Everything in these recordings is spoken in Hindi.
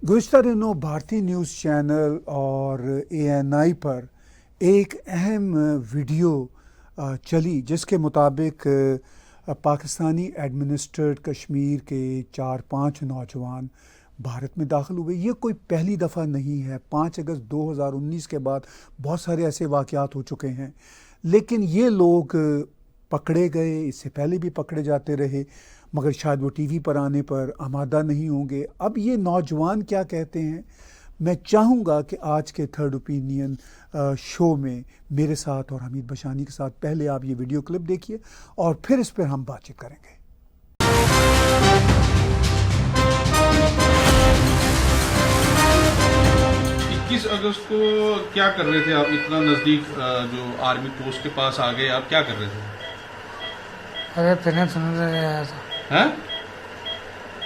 गुज़िश्ता दिनों भारतीय न्यूज़ चैनल और ANI पर एक अहम वीडियो चली जिसके मुताबिक पाकिस्तानी एडमिनिस्ट्रेड कश्मीर के 4-5 नौजवान भारत में दाखिल हुए। ये कोई पहली दफ़ा नहीं है। 5 अगस्त 2019 के बाद बहुत सारे ऐसे वाक़यात हो चुके हैं, लेकिन ये लोग पकड़े गए, इससे पहले भी पकड़े जाते रहे, मगर शायद वो टीवी पर आने पर आमादा नहीं होंगे। अब ये नौजवान क्या कहते हैं, मैं चाहूँगा कि आज के थर्ड ओपिनियन शो में मेरे साथ और हमीद बशानी के साथ पहले आप ये वीडियो क्लिप देखिए और फिर इस पर हम बातचीत करेंगे। 21 अगस्त को क्या कर रहे थे आप? इतना नज़दीक जो आर्मी पोस्ट के पास आ गए, आप क्या कर रहे थे? अरे फिरने सुनने आया था। हैं?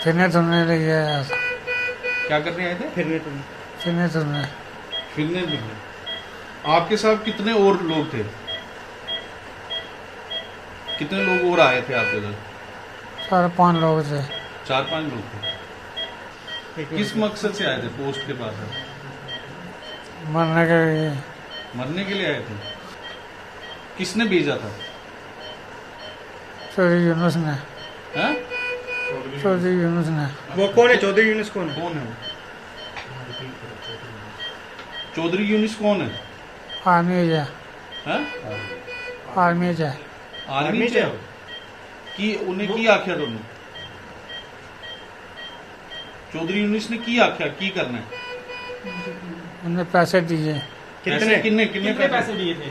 फिरने सुनने लिए आया था। क्या करने आए थे? फिरने सुनने। फिरने फिरने। आपके साथ कितने और लोग थे? कितने लोग और आए थे आपके साथ? 4-5 लोग थे। 4-5 लोग थे। किस मकसद से आए थे पोस्ट के पास? मरने के लिए। मरने के लिए आए थे? किसने भेजा था? चौधरी यूनुस ने। हैं? चौधरी यूनुस ने। वो कौन है? चौधरी यूनुस कौन है? कौन है वो? चौधरी यूनुस कौन है? आर्मी है। हैं? आर्मी है। आर्मी च की उन्हें की आख्या तुमने? चौधरी यूनुस ने की आख्या की करना है? उन्हें पैसे दिए। कितने कितने पैसे दिए थे?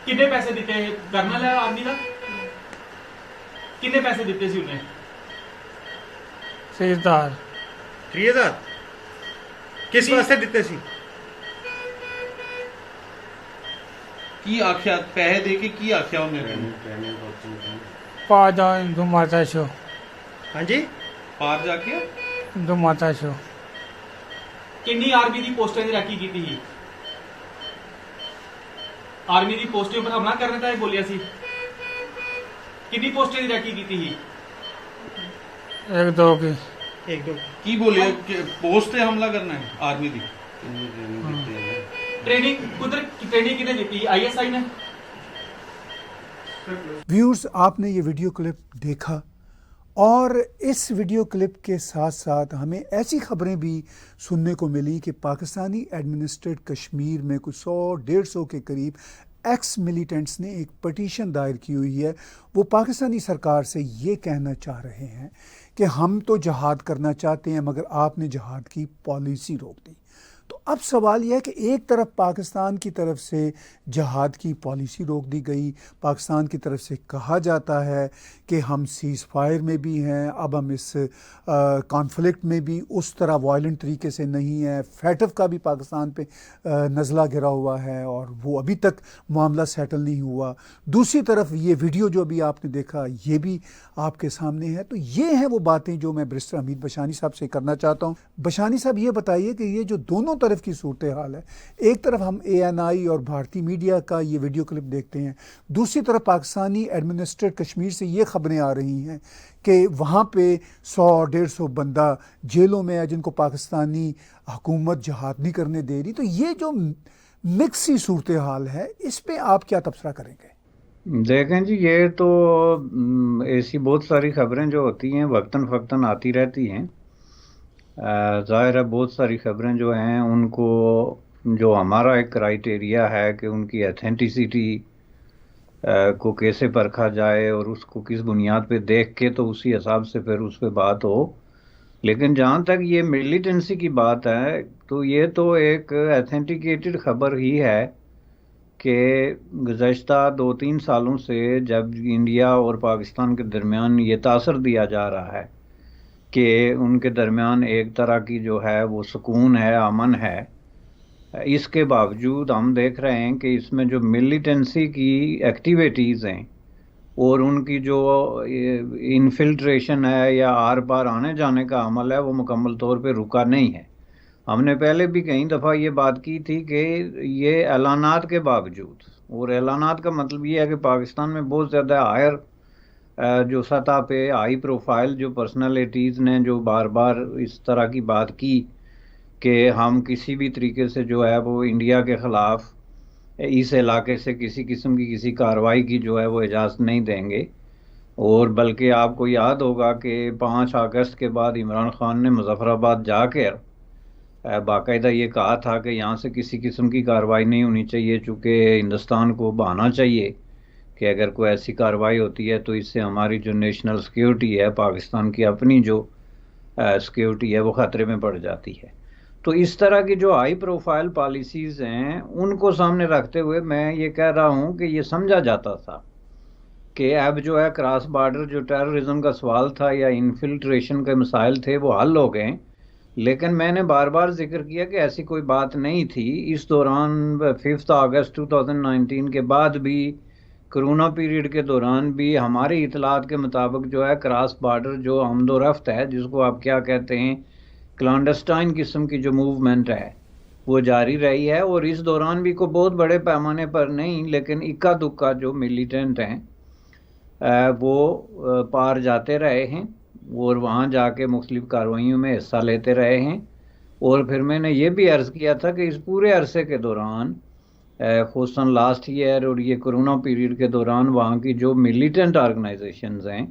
कितने पैसे दिते? कर्नल है आर्मी का। कितने पैसे दिते सी उन्हें? 3000। 3000 किस वास्ते दिते सी? की आख्या पैसे दे के की आख्या उन्हें? पार जाओ हिंदू माता शो। हाँ जी, पार जाके हिंदू माता शो। किन्नी आर्मी दी पोस्टें दी रैकी कीती ही? आर्मी दी पोस्टें पर हमला करने ताईं बोलिया सी। किन्नी पोस्टें दी रैकी कीती ही? 1-2 की। 1-2 की बोले कि पोस्ट पे हमला करना है आर्मी दी? ट्रेनिंग उधर ट्रेनिंग किने दी? ISI ने। व्यूअर्स, आपने ये वीडियो क्लिप देखा और इस वीडियो क्लिप के साथ साथ हमें ऐसी खबरें भी सुनने को मिली कि पाकिस्तानी एडमिनिस्ट्रेड कश्मीर में कुछ 100-150 के करीब एक्स मिलिटेंट्स ने एक पटिशन दायर की हुई है। वो पाकिस्तानी सरकार से ये कहना चाह रहे हैं कि हम तो जहाद करना चाहते हैं, मगर आपने जहाद की पॉलिसी रोक दी। तो अब सवाल यह है कि एक तरफ पाकिस्तान की तरफ से जहाद की पॉलिसी रोक दी गई, पाकिस्तान की तरफ से कहा जाता है कि हम सीज़ फायर में भी हैं, अब हम इस कॉन्फ्लिक्ट में भी उस तरह वायलेंट तरीके से नहीं है। फैटफ का भी पाकिस्तान पे नज़ला गिरा हुआ है और वो अभी तक मामला सेटल नहीं हुआ। दूसरी तरफ ये वीडियो जो अभी आपने देखा ये भी आपके सामने है। तो ये हैं वो बातें जो मैं बैरिस्टर हमीद बशानी साहब से करना चाहता हूँ। बशानी साहब, ये बताइए कि ये जो दोनों तरफ की सूरत हाल है, एक तरफ हम ANI और भारतीय मीडिया का ये वीडियो क्लिप देखते हैं, दूसरी तरफ पाकिस्तानी एडमिनिस्ट्रेड कश्मीर से ये खबरें आ रही हैं कि वहाँ पे 100-150 बंदा जेलों में है जिनको पाकिस्तानी हुकूमत जहाद नहीं करने दे रही। तो ये जो मिक्स सी सूरत हाल है, इस पे आप क्या तबसरा करेंगे? देखें जी, ये तो ऐसी बहुत सारी खबरें जो होती हैं वक्तन फ़क्तन आती रहती हैं। ज़ाहिर है बहुत सारी खबरें जो हैं उनको, जो हमारा एक क्राइटेरिया है कि उनकी एथेंटिसिटी को कैसे परखा जाए और उसको किस बुनियाद पे देख के तो उसी हिसाब से फिर उस पर बात हो। लेकिन जहाँ तक ये मिलिटेंसी की बात है तो ये तो एक एथेंटिकेटेड खबर ही है कि गुज़श्ता 2-3 सालों से जब इंडिया और पाकिस्तान के दरमियान ये तासर दिया जा रहा है कि उनके दरमियान एक तरह की जो है वो सुकून है, अमन है, इसके बावजूद हम देख रहे हैं कि इसमें जो मिलिटेंसी की एक्टिविटीज़ हैं और उनकी जो इन्फिल्ट्रेशन है या आर पार आने जाने का अमल है वो मुकम्मल तौर पे रुका नहीं है। हमने पहले भी कई दफ़ा ये बात की थी कि ये ऐलानात के बावजूद, और ऐलानात का मतलब ये है कि पाकिस्तान में बहुत ज़्यादा हायर जो सतह पे हाई प्रोफाइल जो पर्सनालिटीज़ ने जो बार बार इस तरह की बात की कि हम किसी भी तरीके से जो है वो इंडिया के ख़िलाफ़ इस इलाके से किसी किस्म की किसी कार्रवाई की जो है वो इजाज़त नहीं देंगे। और बल्कि आपको याद होगा कि 5 अगस्त के बाद इमरान खान ने मुजफ्फराबाद जाकर बाकायदा ये कहा था कि यहाँ से किसी किस्म की कार्रवाई नहीं होनी चाहिए, चूँकि हिंदुस्तान को बहाना चाहिए कि अगर कोई ऐसी कार्रवाई होती है तो इससे हमारी जो नेशनल सिक्योरिटी है, पाकिस्तान की अपनी जो सिक्योरिटी है, वो ख़तरे में पड़ जाती है। तो इस तरह की जो हाई प्रोफाइल पॉलिसीज़ हैं उनको सामने रखते हुए मैं ये कह रहा हूँ कि ये समझा जाता था कि अब जो है क्रॉस बॉर्डर जो टेररिज्म का सवाल था या इन्फिल्ट्रेशन के मसाइल थे वो हल हो गए। लेकिन मैंने बार बार जिक्र किया कि ऐसी कोई बात नहीं थी। इस दौरान 5 अगस्त 2019 के बाद भी, कोरोना पीरियड के दौरान भी हमारी इतलात के मुताबिक जो है क्रॉस बॉर्डर जो आमदोरफ्त है, जिसको आप क्या कहते हैं, क्लांडस्टाइन किस्म की जो मूवमेंट है वो जारी रही है। और इस दौरान भी कोई बहुत बड़े पैमाने पर नहीं, लेकिन इक्का दुक्का जो मिलिटेंट हैं वो पार जाते रहे हैं और वहाँ जाके मुख्तलिफ कार्रवाइयों में हिस्सा लेते रहे हैं। और फिर मैंने ये भी अर्ज़ किया था कि इस पूरे अरसे के दौरान, खुसूसन लास्ट ईयर और ये कोरोना पीरियड के दौरान, वहाँ की जो मिलिटेंट ऑर्गेनाइजेशंस हैं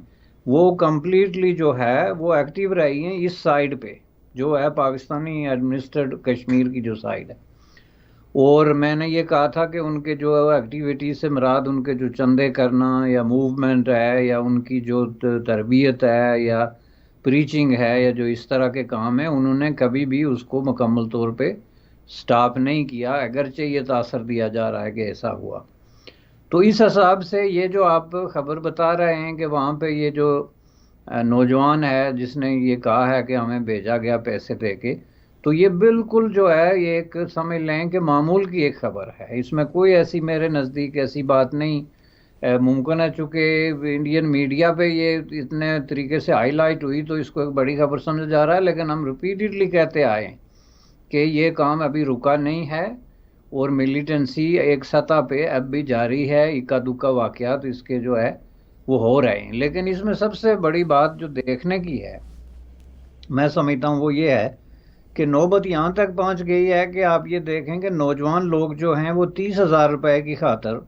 वो कम्प्लीटली जो है वो एक्टिव रही हैं इस साइड पे, जो है पाकिस्तानी एडमिनिस्ट्रेटेड कश्मीर की जो साइड है। और मैंने ये कहा था कि उनके जो एक्टिविटीज़ से मुराद उनके जो चंदे करना या मूवमेंट है या उनकी जो तरबियत है या प्रीचिंग है या जो इस तरह के काम है, उन्होंने कभी भी उसको मुकम्मल तौर पे स्टॉप नहीं किया, अगरचे ये तासर दिया जा रहा है कि ऐसा हुआ। तो इस हिसाब से ये जो आप ख़बर बता रहे हैं कि वहाँ पे ये जो नौजवान है जिसने ये कहा है कि हमें भेजा गया पैसे दे के, तो ये बिल्कुल जो है ये एक समझ लें कि मामूल की एक ख़बर है। इसमें कोई ऐसी मेरे नज़दीक ऐसी बात नहीं मुमकिन है। चूँकि इंडियन मीडिया पे ये इतने तरीके से हाईलाइट हुई तो इसको एक बड़ी खबर समझा जा रहा है, लेकिन हम रिपीटेडली कहते आए कि ये काम अभी रुका नहीं है और मिलिटेंसी एक सतह पे अब भी जारी है। इक्का दुक्का वाक़यात इसके जो है वो हो रहे हैं। लेकिन इसमें सबसे बड़ी बात जो देखने की है, मैं समझता हूँ, वो ये है कि नौबत यहाँ तक पहुँच गई है कि आप ये देखें कि नौजवान लोग जो हैं वो 30,000 रुपये की खातर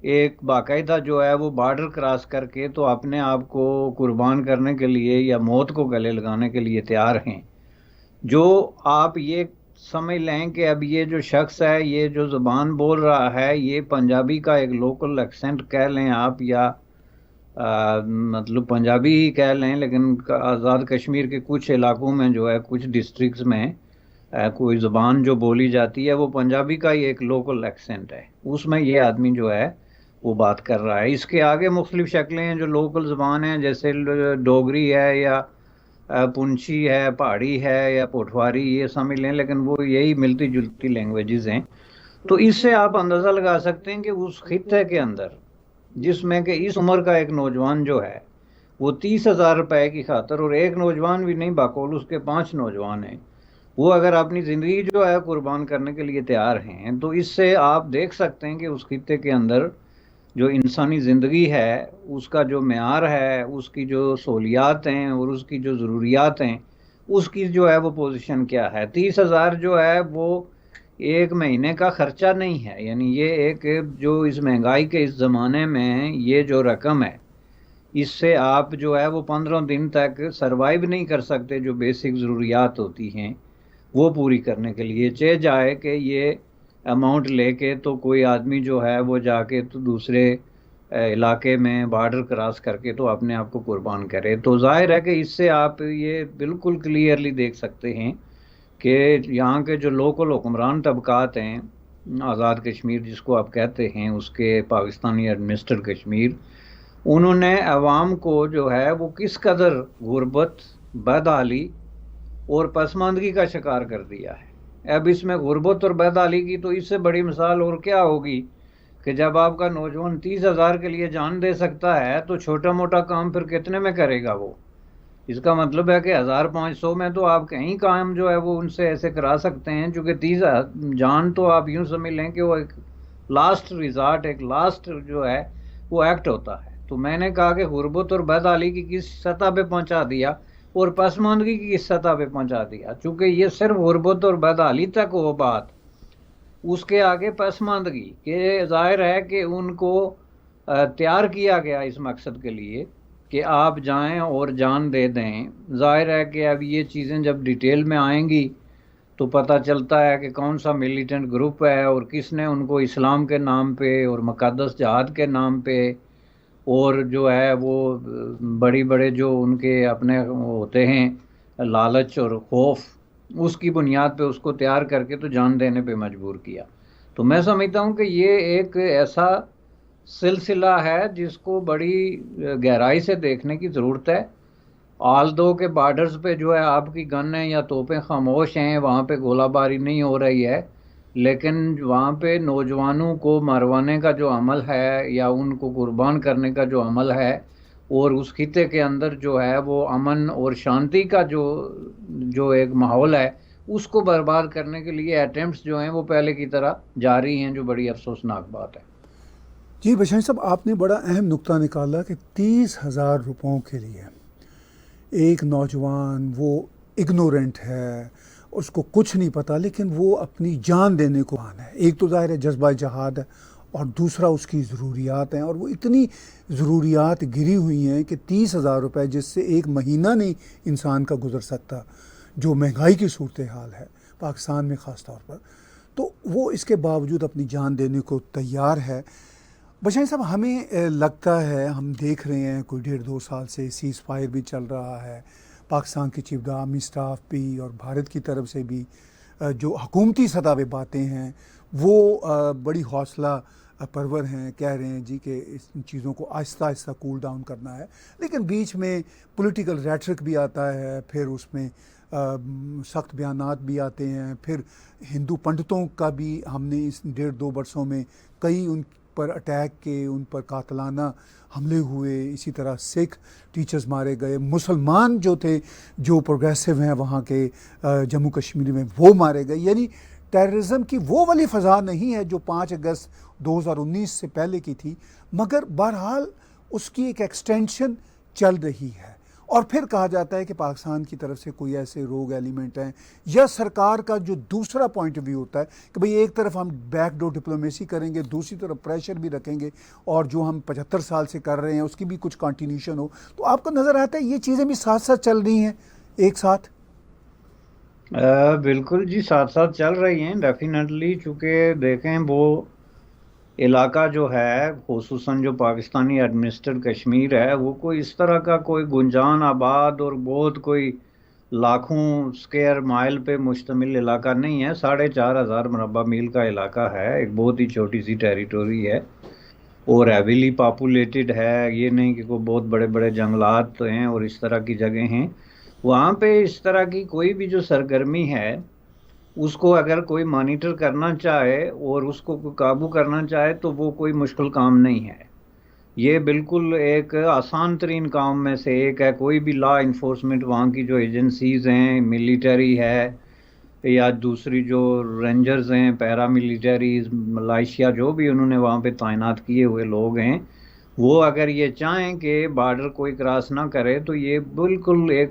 एक बाकायदा जो है वो बॉर्डर क्रॉस करके तो अपने आप को कुर्बान करने के लिए या मौत को गले लगाने के लिए तैयार हैं। जो आप ये समझ लें कि अब ये जो शख्स है, ये जो ज़ुबान बोल रहा है, ये पंजाबी का एक लोकल एक्सेंट कह लें आप या मतलब पंजाबी ही कह लें, लेकिन आज़ाद कश्मीर के कुछ इलाकों में जो है, कुछ डिस्ट्रिक्ट्स में कोई ज़ुबान जो बोली जाती है वो पंजाबी का ही एक लोकल एक्सेंट है, उसमें ये आदमी जो है वो बात कर रहा है। इसके आगे मुख्तलिफ शक्लें हैं जो लोकल ज़ुबान हैं, जैसे डोगरी है या पुंछी है, पहाड़ी है या पोठवारी, ये समझ लें, लेकिन वो यही मिलती जुलती लैंग्वेजेस हैं। तो इससे आप अंदाज़ा लगा सकते हैं कि उस खित्ते के अंदर, जिसमें कि इस उम्र का एक नौजवान जो है वो 30,000 रुपये की खातर, और एक नौजवान भी नहीं, बाकौल उसके 5 नौजवान हैं, वो अगर अपनी ज़िंदगी जो है कुर्बान करने के लिए तैयार हैं, तो इससे आप देख सकते हैं कि उस खित्ते के अंदर जो इंसानी ज़िंदगी है, उसका जो मेयार है, उसकी जो सहूलियात हैं और उसकी जो ज़रूरियात हैं, उसकी जो है वो पोजीशन क्या है। 30,000 जो है वो एक महीने का ख़र्चा नहीं है। यानी ये एक जो इस महंगाई के इस ज़माने में ये जो रकम है, इससे आप जो है वो 15 दिन तक सर्वाइव नहीं कर सकते। जो बेसिक ज़रूरियात होती हैं वो पूरी करने के लिए चाहे जाए कि ये अमाउंट लेके तो कोई आदमी जो है वो जाके तो दूसरे इलाके में बॉर्डर क्रॉस करके तो अपने आप को कुर्बान करे। तो जाहिर है कि इससे आप ये बिल्कुल क्लियरली देख सकते हैं कि यहाँ के जो लोकल हुक्मरान तबकात हैं, आज़ाद कश्मीर जिसको आप कहते हैं, उसके पाकिस्तानी एडमिनिस्ट्रेटेड कश्मीर, उन्होंने अवाम को जो है वो किस कदर गुर्बत, बदहाली और पसमानदगी का शिकार कर दिया है। अब इसमें गुर्बत और बदहाली की तो इससे बड़ी मिसाल और क्या होगी कि जब आपका नौजवान 30,000 के लिए जान दे सकता है तो छोटा मोटा काम फिर कितने में करेगा वो। इसका मतलब है कि 1,500 में तो आप कहीं काम जो है वो उनसे ऐसे करा सकते हैं, चूँकि 30,000 जान तो आप यूँ समझ लें कि वो एक लास्ट रिज़ॉर्ट, एक लास्ट जो है वो एक्ट होता है। तो मैंने कहा कि गुर्बत और बदहाली की किस सतह पे पहुंचा दिया और पसमानदगी की किस सतह पे पहुंचा दिया। चूंकि ये सिर्फ गुर्बत और बदहाली तक हो बात, उसके आगे पसमानदगी के जाहिर है कि उनको तैयार किया गया इस मकसद के लिए कि आप जाएं और जान दे दें। जाहिर है कि अब ये चीज़ें जब डिटेल में आएंगी तो पता चलता है कि कौन सा मिलिटेंट ग्रुप है और किसने उनको इस्लाम के नाम पे और मुक़द्दस जहाद के नाम पे और जो है वो बड़ी बड़े जो उनके अपने होते हैं लालच और खौफ, उसकी बुनियाद पे उसको तैयार करके तो जान देने पे मजबूर किया। तो मैं समझता हूँ कि ये एक ऐसा सिलसिला है जिसको बड़ी गहराई से देखने की ज़रूरत है। आल दो के बॉर्डर्स पे जो है आपकी गन है या तोपें खामोश हैं, वहाँ पे गोलाबारी नहीं हो रही है, लेकिन वहाँ पे नौजवानों को मरवाने का जो अमल है या उनको कुर्बान करने का जो अमल है और उस खिते के अंदर जो है वो अमन और शांति का जो एक माहौल है उसको बर्बाद करने के लिए अटेम्प्ट्स जो हैं वो पहले की तरह जारी हैं, जो बड़ी अफसोसनाक बात है। जी बशानी साहब, आपने बड़ा अहम नुक्ता निकाला कि 30,000 रुपयों के लिए एक नौजवान, वो इग्नोरेंट है, उसको कुछ नहीं पता, लेकिन वो अपनी जान देने को आना है। एक तो ज़ाहिर है जज्बा जहाद है और दूसरा उसकी ज़रूरियात हैं, और वो इतनी ज़रूरियात गिरी हुई हैं कि 30,000 रुपये जिससे एक महीना नहीं इंसान का गुजर सकता, जो महंगाई की सूरत हाल है पाकिस्तान में ख़ास तौर पर, तो वो इसके बावजूद अपनी जान देने को तैयार है। बशानी साहब, हमें लगता है, हम देख रहे हैं कोई 1.5-2 साल से सीज़ फायर भी चल रहा है, पाकिस्तान की चीफ द आर्मी स्टाफ भी और भारत की तरफ से भी जो हुकूमती सतह पे बातें हैं वो बड़ी हौसला परवर हैं, कह रहे हैं जी कि इस चीज़ों को आहिस्ता आहिस्ता कूल डाउन करना है। लेकिन बीच में पॉलिटिकल रेटरिक भी आता है, फिर उसमें सख्त बयानात भी आते हैं, फिर हिंदू पंडितों का भी हमने इस 1.5-2 बरसों में कई उन पर अटैक के, उन पर कातलाना हमले हुए, इसी तरह सिख टीचर्स मारे गए, मुसलमान जो थे, जो प्रोग्रेसिव हैं वहाँ के जम्मू कश्मीर में, वो मारे गए। यानी टेररिज्म की वो वाली फ़ज़ा नहीं है जो 5 अगस्त 2019 से पहले की थी, मगर बहरहाल उसकी एक एक्सटेंशन चल रही है। और फिर कहा जाता है कि पाकिस्तान की तरफ से कोई ऐसे रोग एलिमेंट हैं, या सरकार का जो दूसरा पॉइंट ऑफ व्यू होता है कि भाई एक तरफ हम बैकडोर डिप्लोमेसी करेंगे, दूसरी तरफ प्रेशर भी रखेंगे, और जो हम 75 साल से कर रहे हैं उसकी भी कुछ कंटिन्यूशन हो। तो आपको नज़र आता है ये चीज़ें भी साथ साथ चल रही हैं एक साथ? बिल्कुल जी, साथ साथ चल रही हैं डेफिनेटली। चूँकि देखें वो इलाका जो है, खुसूसन जो पाकिस्तानी एडमिनिस्ट्रेटेड कश्मीर है, वो कोई इस तरह का कोई गुंजान आबाद और बहुत कोई लाखों स्क्वायर माइल पे मुश्तमिल इलाका नहीं है। 4,500 मुरबा मील का इलाका है, एक बहुत ही छोटी सी टेरिटोरी है और हैवीली पॉपुलेटेड है। ये नहीं कि कोई बहुत बड़े बड़े जंगलात हैं और इस तरह की जगह हैं। वहाँ पे इस तरह की कोई भी जो सरगर्मी है उसको अगर कोई मॉनिटर करना चाहे और उसको काबू करना चाहे तो वो कोई मुश्किल काम नहीं है। ये बिल्कुल एक आसान तरीन काम में से एक है। कोई भी लॉ इन्फोर्समेंट वहाँ की जो एजेंसीज़ हैं, मिलिटरी है या दूसरी जो रेंजर्स हैं, पैरा मिलिटरीज, मलाइशिया, जो भी उन्होंने वहाँ पे तैनात किए हुए लोग हैं, वो अगर ये चाहें कि बॉर्डर कोई क्रॉस ना करे तो ये बिल्कुल एक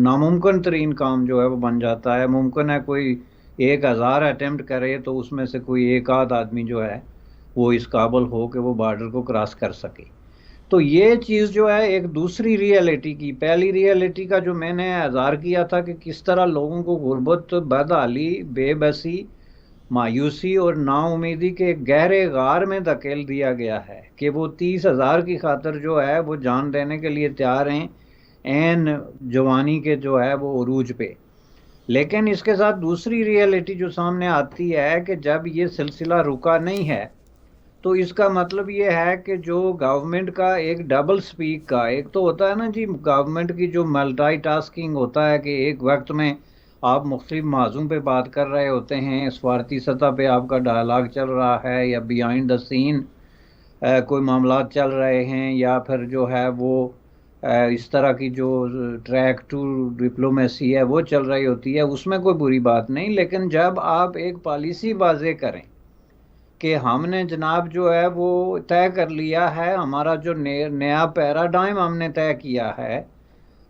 नामुमकिन तरीन काम जो है वो बन जाता है। मुमकिन है कोई 1,000 अटेम्प्ट करे तो उसमें से कोई एक आध आदमी जो है वो इस काबिल हो कि वो बॉर्डर को क्रॉस कर सके। तो ये चीज़ जो है एक दूसरी रियलिटी की, पहली रियलिटी का जो मैंने इज़हार किया था कि किस तरह लोगों को गुर्बत, बदहाली, बेबसी, मायूसी और नाउमीदी के गहरे गार में धकेल दिया गया है कि वो 30,000 की खातर जो है वो जान देने के लिए तैयार हैं, एन जवानी के जो है वो उरूज पे। लेकिन इसके साथ दूसरी रियलिटी जो सामने आती है कि जब ये सिलसिला रुका नहीं है तो इसका मतलब ये है कि जो गवर्नमेंट का एक डबल स्पीक का, एक तो होता है ना जी गवर्नमेंट की जो मल्टीटास्किंग होता है कि एक वक्त में आप मुख्तलिफ मौज़ूओं पे बात कर रहे होते हैं, सफारती सतह पे आपका डायलॉग चल रहा है या बिहाइंड द सीन कोई मामला चल रहे हैं, या फिर जो है वो इस तरह की जो ट्रैक टू डिप्लोमेसी है वो चल रही होती है, उसमें कोई बुरी बात नहीं। लेकिन जब आप एक पॉलिसी वाज़े करें कि हमने जनाब जो है वो तय कर लिया है, हमारा जो नया पैराडाइम हमने तय किया है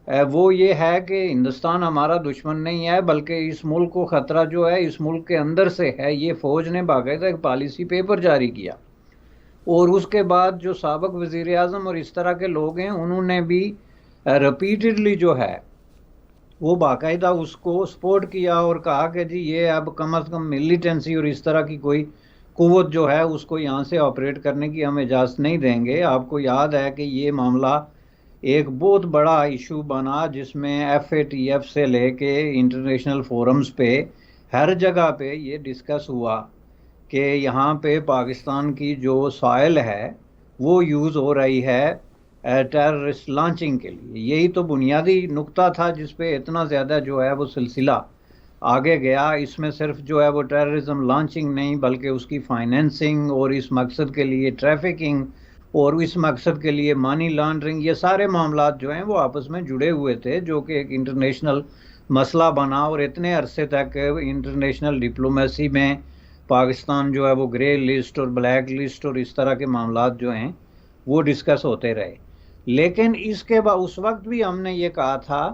वो ये है कि हिंदुस्तान हमारा दुश्मन नहीं है, बल्कि इस मुल्क को ख़तरा जो है इस मुल्क के अंदर से है। ये फ़ौज ने बाकायदा एक पॉलिसी पेपर जारी किया, और उसके बाद जो साबिक़ वज़ीर आज़म और इस तरह के लोग हैं उन्होंने भी रिपीटेडली जो है वो बाकायदा उसको सपोर्ट किया और कहा कि जी ये अब कम अज़ कम मिलिटेंसी और इस तरह की कोई कुव्वत जो है उसको यहाँ से ऑपरेट करने की हम इजाज़त नहीं देंगे। आपको याद है कि ये मामला एक बहुत बड़ा इशू बना, जिसमें FATF से लेके इंटरनेशनल फोरम्स पे हर जगह पे ये डिस्कस हुआ कि यहाँ पे पाकिस्तान की जो सॉइल है वो यूज़ हो रही है टेररिस्ट लॉन्चिंग के लिए। यही तो बुनियादी नुक्ता था जिस पे इतना ज़्यादा जो है वो सिलसिला आगे गया। इसमें सिर्फ जो है वो टेररिज्म लॉन्चिंग नहीं, बल्कि उसकी फाइनेंसिंग और इस मकसद के लिए ट्रैफिकिंग और इस मकसद के लिए मनी लॉन्ड्रिंग, ये सारे मामला जो हैं वो आपस में जुड़े हुए थे, जो कि एक इंटरनेशनल मसला बना। और इतने अरसे तक इंटरनेशनल डिप्लोमेसी में पाकिस्तान जो है वो ग्रे लिस्ट और ब्लैक लिस्ट और इस तरह के मामला जो हैं वो डिस्कस होते रहे। लेकिन इसके बाद उस वक्त भी हमने ये कहा था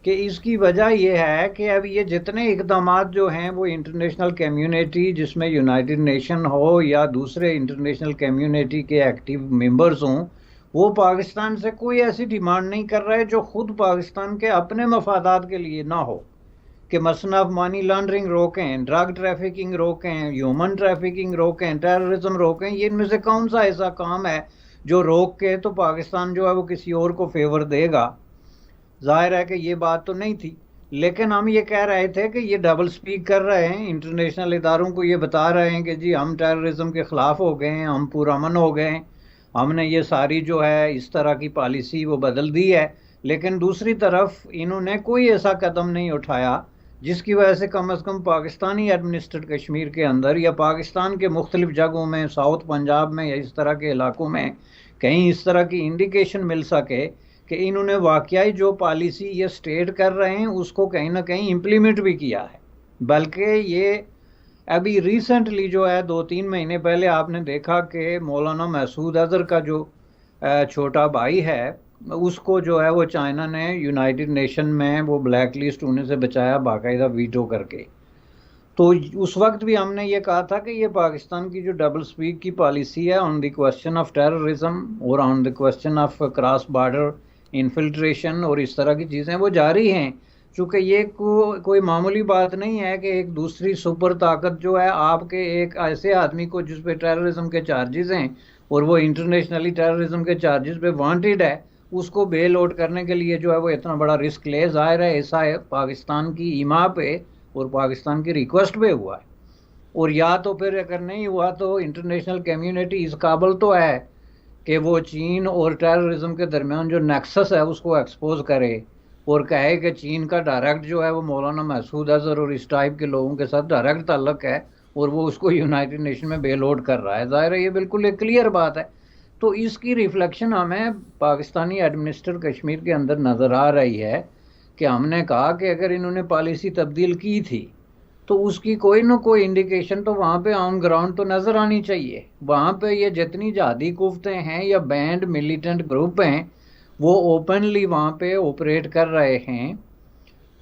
कि इसकी वजह यह है कि अब ये जितने इकदाम जो हैं वो इंटरनेशनल कम्युनिटी, जिसमें यूनाइटेड नेशन हो या दूसरे इंटरनेशनल कम्युनिटी के एक्टिव मेंबर्स हों, वो पाकिस्तान से कोई ऐसी डिमांड नहीं कर रहे जो ख़ुद पाकिस्तान के अपने मफादात के लिए ना हो, कि मसला मनी लॉन्ड्रिंग रोकें, ड्रग ट्रैफिकिंग रोकें, ह्यूमन ट्रैफिकिंग रोकें, टेररिज्म रोकें। ये इनमें से कौन सा ऐसा काम है जो रोक के तो पाकिस्तान जो है वो किसी और को फेवर देगा? जाहिर है कि ये बात तो नहीं थी। लेकिन हम ये कह रहे थे कि ये डबल स्पीक कर रहे हैं, इंटरनेशनल इदारों को ये बता रहे हैं कि जी हम टेररिज्म के ख़िलाफ़ हो गए हैं, हम पुरअमन हो गए हैं, हमने ये सारी जो है इस तरह की पॉलिसी वो बदल दी है। लेकिन दूसरी तरफ इन्होंने कोई ऐसा कदम नहीं उठाया जिसकी वजह से कम अज़ कम पाकिस्तानी एडमिनिस्ट्रेट कश्मीर के अंदर या पाकिस्तान के मुख्तलिफ जगहों में, साउथ पंजाब में या इस तरह के इलाकों में कहीं इस तरह की इंडिकेशन मिल सके कि इन्होंने वाकई जो पॉलिसी ये स्टेट कर रहे हैं उसको कहीं ना कहीं इम्प्लीमेंट भी किया है। बल्कि ये अभी रिसेंटली जो है 2-3 महीने पहले आपने देखा कि मौलाना मसूद अज़हर का जो छोटा भाई है उसको जो है वो चाइना ने यूनाइटेड नेशन में वो ब्लैक लिस्ट होने से बचाया, बाकायदा वीटो करके। तो उस वक्त भी हमने ये कहा था कि ये पाकिस्तान की जो डबल स्पीक की पॉलिसी है on the question of terrorism और on the question of cross border infiltration और इस तरह की चीज़ें वो जारी हैं। चूँकि ये कोई मामूली बात नहीं है कि एक दूसरी सुपर ताकत जो है आपके एक ऐसे आदमी को जिस पे टेररिज्म के चार्जेस हैं और वो इंटरनेशनली टेररिज्म के चार्जेस पे वांटेड है, उसको बेल आउट करने के लिए जो है वो इतना बड़ा रिस्क ले। ज़ाहिर है ऐसा है पाकिस्तान की ईमा पे और पाकिस्तान की रिक्वेस्ट पे हुआ है, और या तो फिर अगर नहीं हुआ तो इंटरनेशनल कम्युनिटी इस काबिल तो है कि वो चीन और टेररिज्म के दरमियान जो नेक्सस है उसको एक्सपोज करे और कहे कि चीन का डायरेक्ट जो है वो मौलाना मसूद अज़हर और इस टाइप के लोगों के साथ डायरेक्ट ताल्लुक है और वो उसको यूनाइटेड नेशन में बेल आउट कर रहा है। ज़ाहिर है ये बिल्कुल एक क्लियर बात है। तो इसकी रिफ्लेक्शन हमें पाकिस्तानी एडमिनिस्ट्रेट कश्मीर के अंदर नज़र आ रही है कि हमने कहा कि अगर इन्होंने पॉलिसी तब्दील की थी तो उसकी कोई ना कोई इंडिकेशन तो वहाँ पे ऑन ग्राउंड तो नज़र आनी चाहिए। वहाँ पे ये जितनी जहादी कुफ्तें हैं या बैंड मिलिटेंट ग्रुप हैं वो ओपनली वहाँ पे ऑपरेट कर रहे हैं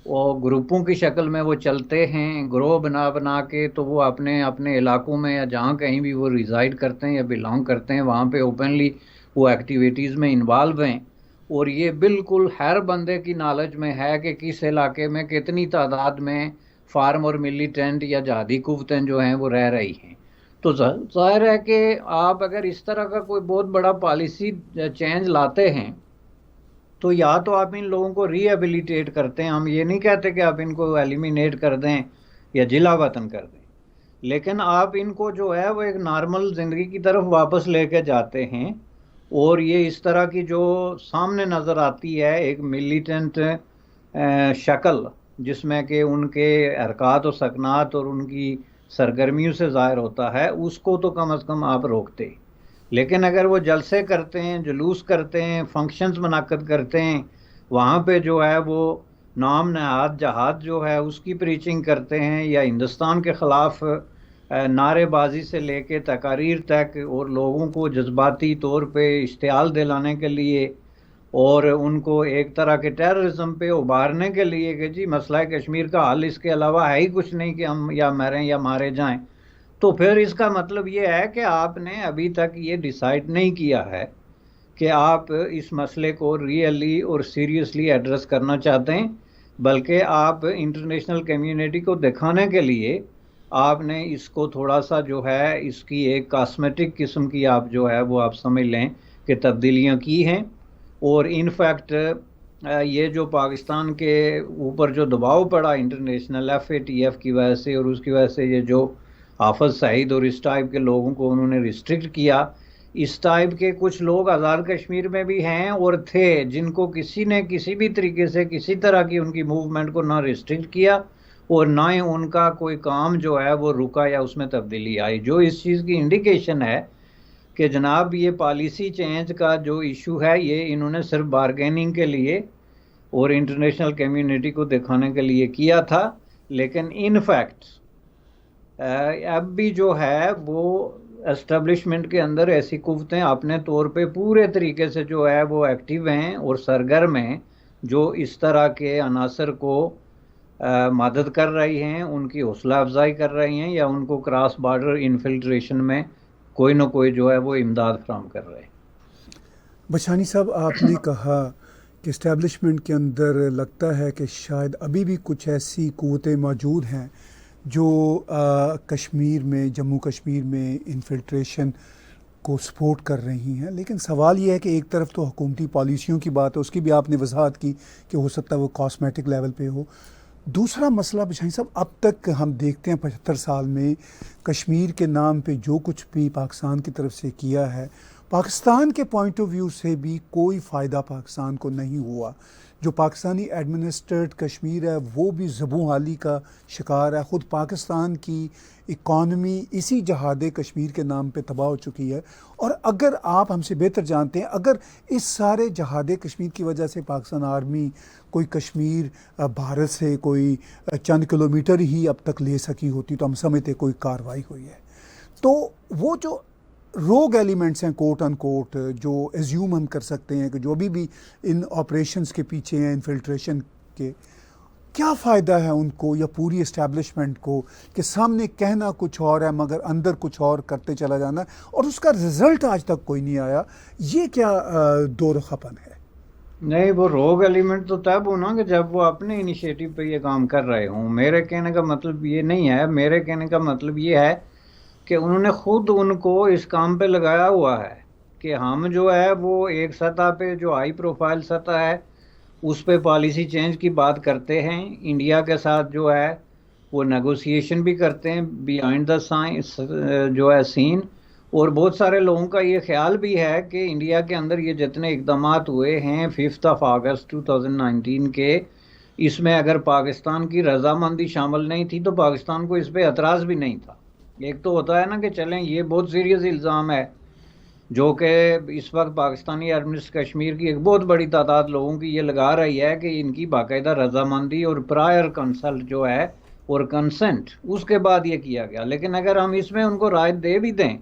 और ग्रुपों की शक्ल में वो चलते हैं, ग्रोह बना बना के। तो वो अपने अपने इलाकों में या जहाँ कहीं भी वो रिजाइड करते हैं या बिलोंग करते हैं वहाँ पे ओपनली वो एक्टिविटीज़ में इन्वॉल्व हैं। और ये बिल्कुल हर बंदे की नॉलेज में है कि किस इलाके में कितनी तादाद में फार्म और मिलिटेंट या जहादी कुव्वतें जो हैं वो रह रही हैं। तो ज़ाहिर है कि आप अगर इस तरह का कोई बहुत बड़ा पॉलिसी चेंज लाते हैं तो या तो आप इन लोगों को रिहेबिलिटेट करते हैं, हम ये नहीं कहते कि आप इनको एलिमिनेट कर दें या जिला वतन कर दें, लेकिन आप इनको जो है वो एक नॉर्मल ज़िंदगी की तरफ वापस लेके जाते हैं। और ये इस तरह की जो सामने नज़र आती है एक मिलिटेंट शक्ल जिसमें कि उनके हरकत और सकनात और उनकी सरगर्मियों से ज़ाहिर होता है, उसको तो कम अज़ कम आप रोकते। लेकिन अगर वो जलसे करते हैं, जुलूस करते हैं, फंक्शंस मुनक्कद करते हैं, वहाँ पे जो है वो नाम नहाद जहाद जो है उसकी प्रीचिंग करते हैं या हिंदुस्तान के ख़िलाफ़ नारेबाजी से लेके तकारीर तक और लोगों को जज्बाती तौर पे इश्तियाल दिलाने के लिए और उनको एक तरह के टेररिज्म पे उभारने के लिए कि जी मसला कश्मीर का हल इसके अलावा है ही कुछ नहीं कि हम या मरें या मारे जाएं, तो फिर इसका मतलब ये है कि आपने अभी तक ये डिसाइड नहीं किया है कि आप इस मसले को रियली और सीरियसली एड्रेस करना चाहते हैं, बल्कि आप इंटरनेशनल कम्युनिटी को दिखाने के लिए आपने इसको थोड़ा सा जो है इसकी एक कॉस्मेटिक किस्म की आप जो है वो आप समझ लें कि तब्दीलियां की हैं। और इनफैक्ट ये जो पाकिस्तान के ऊपर जो दबाव पड़ा इंटरनेशनल FATF की वजह से और उसकी वजह से ये जो हाफिज सईद और इस टाइप के लोगों को उन्होंने रिस्ट्रिक्ट किया, इस टाइप के कुछ लोग आज़ाद कश्मीर में भी हैं और थे जिनको किसी ने किसी भी तरीके से किसी तरह की उनकी मूवमेंट को ना रिस्ट्रिक्ट किया और ना ही उनका कोई काम जो है वो रुका या उसमें तब्दीली आई, जो इस चीज़ की इंडिकेशन है कि जनाब ये पॉलिसी चेंज का जो इशू है ये इन्होंने सिर्फ बारगेनिंग के लिए और इंटरनेशनल कम्युनिटी को दिखाने के लिए किया था। लेकिन इन फैक्ट अब भी जो है वो एस्टेब्लिशमेंट के अंदर ऐसी कुव्वतें अपने तौर पे पूरे तरीके से जो है वो एक्टिव हैं और सरगर्म हैं, जो इस तरह के अनासर को मदद कर रही हैं, उनकी हौसला अफजाई कर रही हैं या उनको क्रॉस बॉर्डर इन्फिल्ट्रेशन में कोई ना कोई जो है वो इमदाद फराहम कर रहे हैं। बछानी साहब, आपने कहा कि इस्टेब्लिशमेंट के अंदर लगता है कि शायद अभी भी कुछ ऐसी क़ुव्वतें मौजूद हैं जो कश्मीर में, जम्मू कश्मीर में इन्फिल्ट्रेशन को सपोर्ट कर रही हैं। लेकिन सवाल ये है कि एक तरफ तो हुकूमती पॉलिसियों की बात है, उसकी भी आपने वजाहत की कि हो सकता है वो कॉस्मेटिक लेवल पे हो। दूसरा मसला बछानी साहब, अब तक हम देखते हैं 75 साल में कश्मीर के नाम पे जो कुछ भी पाकिस्तान की तरफ से किया है, पाकिस्तान के पॉइंट ऑफ व्यू से भी कोई फ़ायदा पाकिस्तान को नहीं हुआ। जो पाकिस्तानी एडमिनिस्ट्रेट कश्मीर है वो भी ज़बू हाली का शिकार है। ख़ुद पाकिस्तान की इकॉनमी इसी जहाद कश्मीर के नाम पे तबाह हो चुकी है। और अगर आप हमसे बेहतर जानते हैं, अगर इस सारे जहाद कश्मीर की वजह से पाकिस्तान आर्मी कोई कश्मीर भारत से कोई चंद किलोमीटर ही अब तक ले सकी होती तो हम समझते कोई कार्रवाई हुई है। तो वो जो रोग एलिमेंट्स हैं कोट अनकोट, जो एज्यूम हम कर सकते हैं कि जो भी इन ऑपरेशंस के पीछे हैं इन्फिल्ट्रेशन के, क्या फ़ायदा है उनको या पूरी इस्टेब्लिशमेंट को कि सामने कहना कुछ और है मगर अंदर कुछ और करते चला जाना और उसका रिज़ल्ट आज तक कोई नहीं आया। ये क्या दो रखापन है? नहीं, वो रोग एलिमेंट तो तब होना कि जब वो अपने इनिशिएटिव पे ये काम कर रहे हों। मेरे कहने का मतलब ये नहीं है, मेरे कहने का मतलब ये है कि उन्होंने खुद उनको इस काम पे लगाया हुआ है कि हम जो है वो एक सतह पे जो हाई प्रोफाइल सतह है उस पे पॉलिसी चेंज की बात करते हैं, इंडिया के साथ जो है वो नेगोशिएशन भी करते हैं बिहाइंड द साइंस जो है सीन। और बहुत सारे लोगों का ये ख्याल भी है कि इंडिया के अंदर ये जितने इकदाम हुए हैं 5 अगस्त 2019 के, इसमें अगर पाकिस्तान की रजामंदी शामिल नहीं थी तो पाकिस्तान को इस पर एतराज़ भी नहीं था। एक तो होता है ना कि चलें ये बहुत सीरियस इल्ज़ाम है जो कि इस वक्त पाकिस्तानी एडमिनिस्ट्रेशन कश्मीर की एक बहुत बड़ी तादाद लोगों की ये लगा रही है कि इनकी बाकायदा रजामंदी और प्रायर कंसल्ट जो है और कंसेंट उसके बाद ये किया गया। लेकिन अगर हम इसमें उनको राय दे भी दें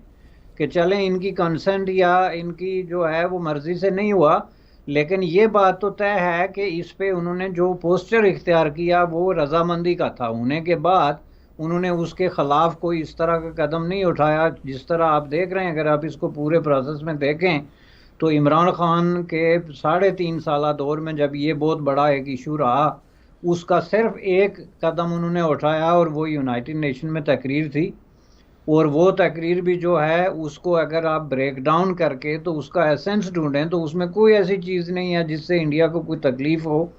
कि चलें इनकी कंसेंट या इनकी जो है वो मर्ज़ी से नहीं हुआ, लेकिन ये बात तो तय है कि इस पे उन्होंने जो पोस्चर इख्तियार किया वो रजामंदी का था। होने के बाद उन्होंने उसके ख़िलाफ़ कोई इस तरह का कदम नहीं उठाया जिस तरह आप देख रहे हैं। अगर आप इसको पूरे प्रोसेस में देखें तो इमरान ख़ान के 3.5 साल दौर में जब ये बहुत बड़ा एक इशू रहा, उसका सिर्फ एक कदम उन्होंने उठाया और वो यूनाइटेड नेशन में तकरीर थी। और वो तकरीर भी जो है उसको अगर आप ब्रेक डाउन करके तो उसका एसेंस ढूंढें तो उसमें कोई ऐसी चीज़ नहीं है जिससे इंडिया को कोई तकलीफ़ हो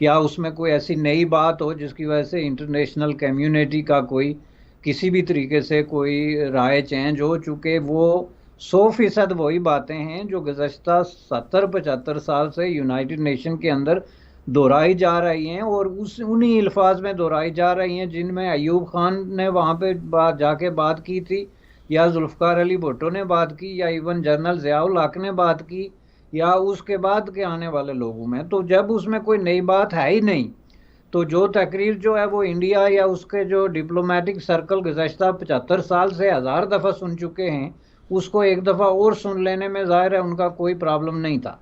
या उसमें कोई ऐसी नई बात हो जिसकी वजह से इंटरनेशनल कम्युनिटी का कोई किसी भी तरीके से कोई राय चेंज हो। चूँकि वो 100% वही बातें हैं जो गुज़श्ता 70-75 साल से यूनाइटेड नेशन के अंदर दोहराई जा रही हैं और उन्हीं अल्फाज में दोहराई जा रही हैं जिनमें अयूब खान ने वहाँ पे जाके बात की थी या जुल्फ़िकार अली भुट्टो ने बात की या इवन जनरल ज़ियाउल हक ने बात की या उसके बाद के आने वाले लोगों में। तो जब उसमें कोई नई बात है ही नहीं तो जो तकरीर जो है वो इंडिया या उसके जो डिप्लोमेटिक सर्कल गुज़श्ता 75 साल से 1000 दफ़ा सुन चुके हैं, उसको एक दफ़ा और सुन लेने में ज़ाहिर है उनका कोई प्रॉब्लम नहीं था।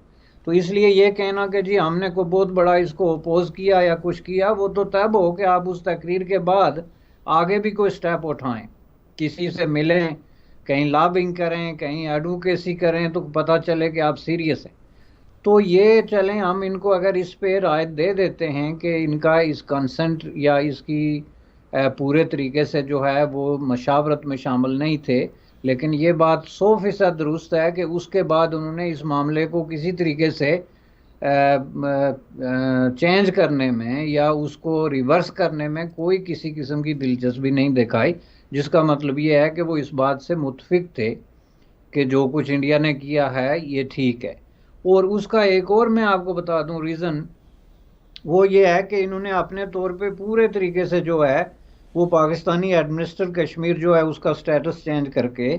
तो इसलिए ये कहना कि जी हमने को बहुत बड़ा इसको अपोज किया या कुछ किया, वो तो तब हो कि आप उस तकरीर के बाद आगे भी कोई स्टेप उठाएं, किसी से मिलें, कहीं लॉबिंग करें, कहीं एडवोकेसी करें, तो पता चले कि आप सीरियस हैं। तो ये चलें, हम इनको अगर इस पे राय दे देते हैं कि इनका इस कंसेंट या इसकी पूरे तरीके से जो है वो मशावरत में शामिल नहीं थे, लेकिन ये बात 100% दुरुस्त है कि उसके बाद उन्होंने इस मामले को किसी तरीके से चेंज करने में या उसको रिवर्स करने में कोई किसी किस्म की दिलचस्पी नहीं दिखाई, जिसका मतलब ये है कि वो इस बात से मुतफिक थे कि जो कुछ इंडिया ने किया है ये ठीक है। और उसका एक और मैं आपको बता दूं रीज़न, वो ये है कि इन्होंने अपने तौर पे पूरे तरीके से जो है वो पाकिस्तानी एडमिनिस्ट्रेटेड कश्मीर जो है उसका स्टेटस चेंज करके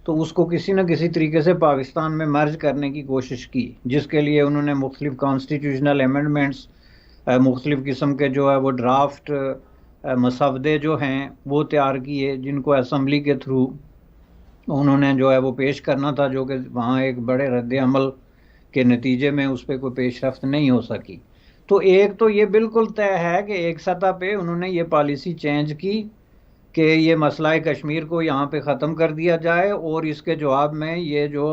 तो उसको किसी न किसी तरीके से पाकिस्तान में मर्ज करने की कोशिश की, जिसके लिए उन्होंने मुख्तलिफ कॉन्स्टिट्यूशनल अमेंडमेंट्स, मुख्तलिफ किस्म के जो है वो ड्राफ्ट मसवदे जो हैं वो तैयार किए, जिनको असम्बली के थ्रू उन्होंने जो है वो पेश करना था, जो कि वहाँ एक बड़े रद्द अमल के नतीजे में उस पर कोई पेशरफ्त नहीं हो सकी। तो एक तो ये बिल्कुल तय है कि एक सतह पे उन्होंने ये पॉलिसी चेंज की कि ये मसला कश्मीर को यहाँ पे ख़त्म कर दिया जाए, और इसके जवाब में ये जो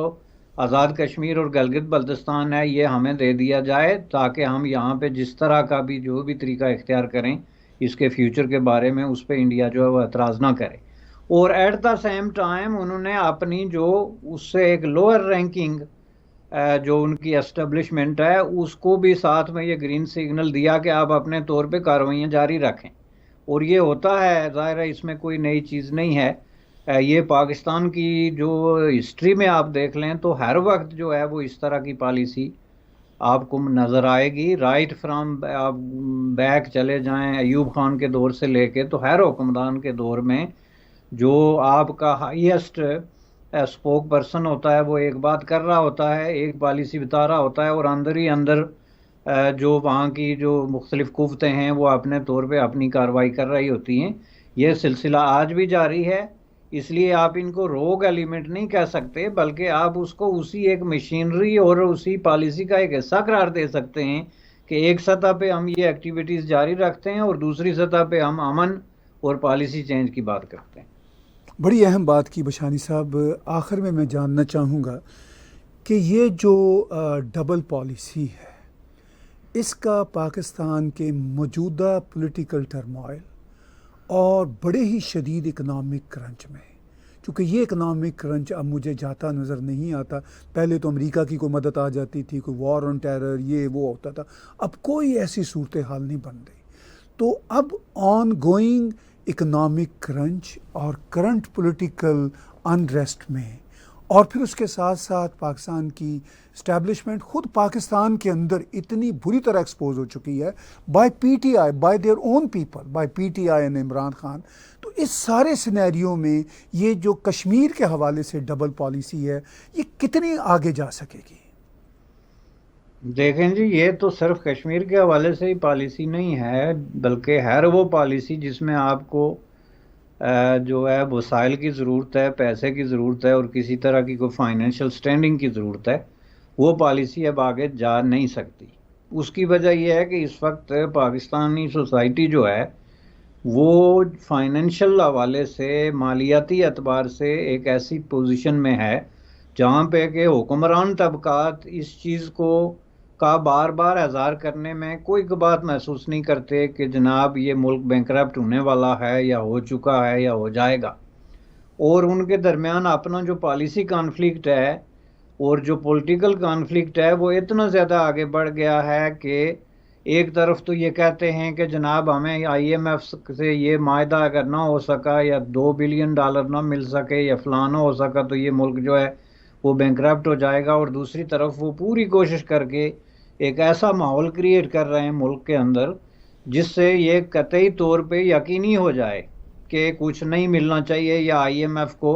आज़ाद कश्मीर और गिलगित बल्तिस्तान है ये हमें दे दिया जाए, ताकि हम यहाँ पे जिस तरह का भी जो भी तरीका इख्तियार करें इसके फ्यूचर के बारे में उस पर इंडिया जो है वो एतराज़ ना करे। और एट द सेम टाइम उन्होंने अपनी जो उससे एक लोअर रैंकिंग जो उनकी एस्टेब्लिशमेंट है उसको भी साथ में ये ग्रीन सिग्नल दिया कि आप अपने तौर पे कार्रवाइयाँ जारी रखें। और ये होता है, ज़ाहिर है इसमें कोई नई चीज़ नहीं है। ये पाकिस्तान की जो हिस्ट्री में आप देख लें तो हर वक्त जो है वो इस तरह की पॉलिसी आपको नज़र आएगी। राइट फ्राम आप बैक चले जाएं अयूब खान के दौर से लेके, तो हर हुक्मरान के दौर में जो आपका हाईएस्ट स्पोक पर्सन होता है वो एक बात कर रहा होता है, एक पॉलिसी बता रहा होता है, और अंदर ही अंदर जो वहाँ की जो मुख्तलिफ कुव्वतें हैं वो अपने तौर पे अपनी कार्रवाई कर रही होती हैं। ये सिलसिला आज भी जारी है, इसलिए आप इनको रोग एलिमेंट नहीं कह सकते, बल्कि आप उसको उसी एक मशीनरी और उसी पॉलिसी का एक हिस्सा करार दे सकते हैं कि एक सतह पे हम ये एक्टिविटीज़ जारी रखते हैं और दूसरी सतह पे हम अमन और पॉलिसी चेंज की बात करते हैं। बड़ी अहम बात की बशानी साहब। आखिर में मैं जानना चाहूँगा कि ये जो डबल पॉलिसी है इसका पाकिस्तान के मौजूदा पॉलिटिकल टर्मोइल और बड़े ही शदीद इकनॉमिक क्रंच में, क्योंकि ये इकनॉमिक क्रंच अब मुझे जाता नज़र नहीं आता। पहले तो अमेरिका की कोई मदद आ जाती थी, कोई वॉर ऑन टेरर ये वो होता था, अब कोई ऐसी सूरत हाल नहीं बन रही। तो अब ऑन गोइंग इकनॉमिक क्रंच और करंट पॉलिटिकल अनरेस्ट में, और फिर उसके साथ साथ पाकिस्तान की इस्टेब्लिशमेंट खुद पाकिस्तान के अंदर इतनी बुरी तरह एक्सपोज हो चुकी है by PTI, by their own people, by PTI and Imran Khan. तो इस सारे सिनेरियो में ये जो कश्मीर के हवाले से डबल पॉलिसी है ये कितनी आगे जा सकेगी? देखें जी, ये तो सिर्फ कश्मीर के हवाले से ही पॉलिसी नहीं है, बल्कि हर वो पॉलिसी जिसमें आपको जो है वसाइल की ज़रूरत है, पैसे की ज़रूरत है और किसी तरह की कोई फाइनेंशियल स्टैंडिंग की ज़रूरत है, वो पॉलिसी अब आगे जा नहीं सकती। उसकी वजह यह है कि इस वक्त पाकिस्तानी सोसाइटी जो है वो फाइनेंशियल हवाले से, मालियाती एतबार से एक ऐसी पोजीशन में है जहाँ पे कि हुक्मरान तबकात इस चीज़ को का बार बार एज़हार करने में कोई बात महसूस नहीं करते कि जनाब ये मुल्क बैंकरप्ट होने वाला है या हो चुका है या हो जाएगा। और उनके दरमियान अपना जो पॉलिसी कॉन्फ्लिक्ट है और जो पॉलिटिकल कॉन्फ्लिक्ट है वो इतना ज़्यादा आगे बढ़ गया है कि एक तरफ तो ये कहते हैं कि जनाब हमें IMF से ये मायदा अगर ना हो सका या $2 बिलियन ना मिल सके या फलाना हो सका तो ये मुल्क जो है वो बैंकरप्ट हो जाएगा, और दूसरी तरफ वो पूरी कोशिश करके एक ऐसा माहौल क्रिएट कर रहे हैं मुल्क के अंदर जिससे ये कतई तौर पे यकीनी हो जाए कि कुछ नहीं मिलना चाहिए या IMF को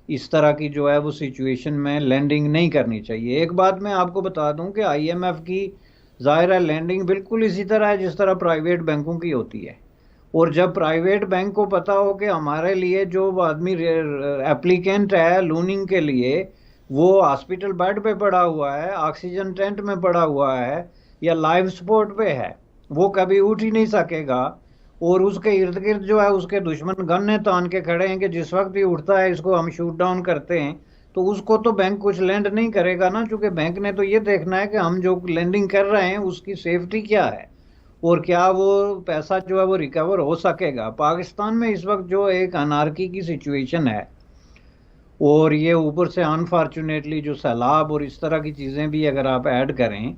इस तरह की जो है वो सिचुएशन में लैंडिंग नहीं करनी चाहिए। एक बात मैं आपको बता दूं कि IMF की ज़ाहिर है लैंडिंग बिल्कुल इसी तरह है जिस तरह प्राइवेट बैंकों की होती है। और जब प्राइवेट बैंक को पता हो कि हमारे लिए जो आदमी एप्लीकेंट है लोनिंग के लिए वो हॉस्पिटल बेड पे पड़ा हुआ है, ऑक्सीजन टेंट में पड़ा हुआ है या लाइफ सपोर्ट पे है, वो कभी उठ ही नहीं सकेगा, और उसके इर्द गिर्द जो है उसके दुश्मन गन्ने तान के खड़े हैं कि जिस वक्त भी उठता है इसको हम शूट डाउन करते हैं, तो उसको तो बैंक कुछ लेंड नहीं करेगा ना, क्योंकि बैंक ने तो ये देखना है कि हम जो लेंडिंग कर रहे हैं उसकी सेफ्टी क्या है और क्या वो पैसा जो है वो रिकवर हो सकेगा। पाकिस्तान में इस वक्त जो एक अनार्की की सिचुएशन है, और ये ऊपर से अनफॉर्चुनेटली जो सैलाब और इस तरह की चीज़ें भी अगर आप ऐड करें,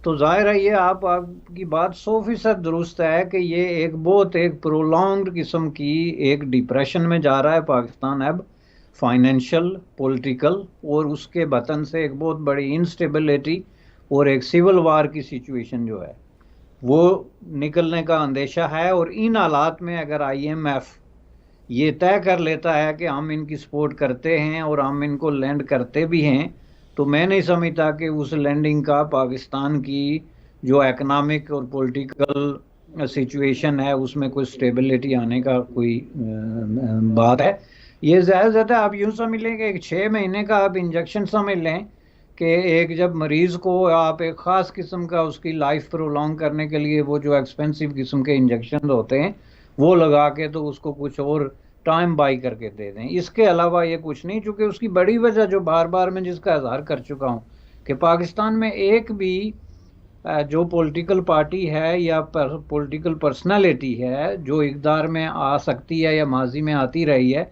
तो जाहिर है ये आपकी बात 100% दुरुस्त है कि ये एक प्रोलॉन्ग्ड किस्म की एक डिप्रेशन में जा रहा है पाकिस्तान अब, फाइनेंशियल, पॉलिटिकल, और उसके बतन से एक बहुत बड़ी इंस्टेबिलिटी और एक सिविल वार की सिचुएशन जो है वो निकलने का अंदेशा है। और इन हालात में अगर IMF ये तय कर लेता है कि हम इनकी सपोर्ट करते हैं और हम इनको लैंड करते भी हैं, तो मैं नहीं समझता कि उस लैंडिंग का पाकिस्तान की जो इकोनॉमिक और पॉलिटिकल सिचुएशन है उसमें कोई स्टेबिलिटी आने का कोई बात है। ये ज़्यादा आप यूँ समझ लें कि एक 6 महीने का आप इंजेक्शन समझ लें कि एक जब मरीज़ को आप एक ख़ास किस्म का उसकी लाइफ प्रोलॉन्ग करने के लिए वो जो एक्सपेंसिव किस्म के इंजेक्शन होते हैं वो लगा के तो उसको कुछ और टाइम बाई करके दे दें, इसके अलावा ये कुछ नहीं। चूँकि उसकी बड़ी वजह जो बार बार मैं जिसका इज़हार कर चुका हूँ कि पाकिस्तान में एक भी जो पॉलिटिकल पार्टी है या पॉलिटिकल पर्सनालिटी है जो इक़्तिदार में आ सकती है या माजी में आती रही है,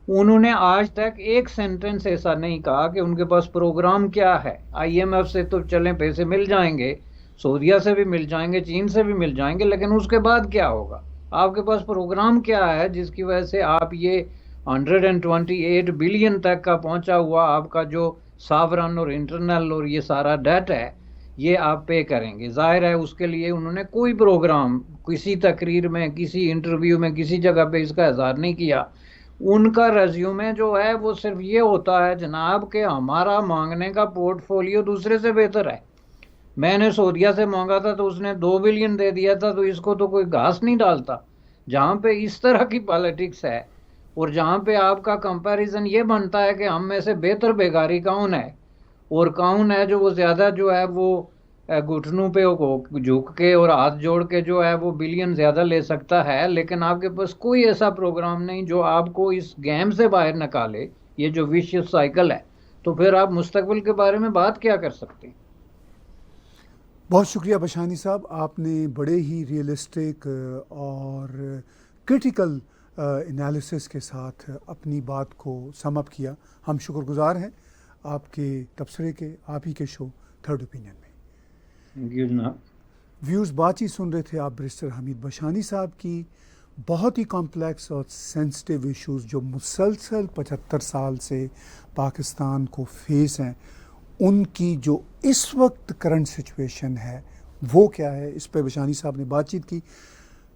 उन्होंने आज तक एक सेंटेंस ऐसा नहीं कहा कि उनके पास प्रोग्राम क्या है। IMF से तो चलें पैसे मिल जाएंगे, सऊदीया से भी मिल जाएंगे, चीन से भी मिल जाएंगे, लेकिन उसके बाद क्या होगा, आपके पास प्रोग्राम क्या है जिसकी वजह से आप ये 128 बिलियन तक का पहुंचा हुआ आपका जो सावरन और इंटरनल और ये सारा डेट है ये आप पे करेंगे। जाहिर है उसके लिए उन्होंने कोई प्रोग्राम किसी तकरीर में, किसी इंटरव्यू में, किसी जगह पे इसका इज़हार नहीं किया। उनका रेज्यूमे जो है वो सिर्फ ये होता है जनाब कि हमारा मांगने का पोर्टफोलियो दूसरे से बेहतर है। मैंने सऊदीया से मांगा था तो उसने 2 बिलियन दे दिया था, तो इसको तो कोई घास नहीं डालता। जहाँ पे इस तरह की पॉलिटिक्स है और जहाँ पे आपका कंपैरिजन ये बनता है कि हम में से बेहतर बेगारी कौन है और कौन है जो वो ज़्यादा जो है वो घुटनों पे झुक के और हाथ जोड़ के जो है वो बिलियन ज़्यादा ले सकता है, लेकिन आपके पास कोई ऐसा प्रोग्राम नहीं जो आपको इस गेम से बाहर निकाले, ये जो विशियस साइकिल है, तो फिर आप मुस्तकबिल के बारे में बात क्या कर सकते हैं। बहुत शुक्रिया बशानी साहब, आपने बड़े ही रियलिस्टिक और क्रिटिकल एनालिसिस के साथ अपनी बात को सम अप किया। हम शुक्रगुजार हैं आपके तबसरे के, आप ही के शो थर्ड ओपिनियन में। व्यूज़ बातचीत सुन रहे थे आप बैरिस्टर हमीद बशानी साहब की। बहुत ही कॉम्प्लेक्स और सेंसिटिव इश्यूज़ जो मुसलसल 75 साल से पाकिस्तान को फेस हैं, उनकी जो इस वक्त करंट सिचुएशन है वो क्या है, इस पर बशानी साहब ने बातचीत की।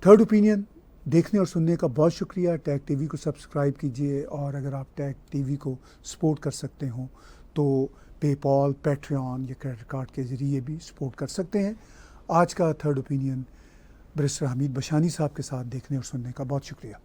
थर्ड ओपिनियन देखने और सुनने का बहुत शुक्रिया। टैग टीवी को सब्सक्राइब कीजिए, और अगर आप टैग टीवी को सपोर्ट कर सकते हो तो पेपॉल, पैट्रियन या क्रेडिट कार्ड के ज़रिए भी सपोर्ट कर सकते हैं। आज का third opinion barrister Hamid Bashani साहब के साथ देखने और सुनने का बहुत शुक्रिया।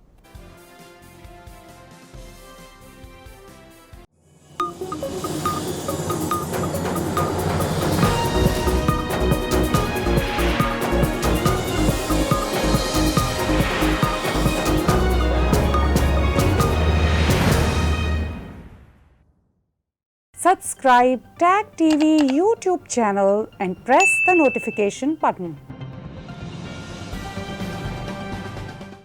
Subscribe Tag TV YouTube channel and press the notification button.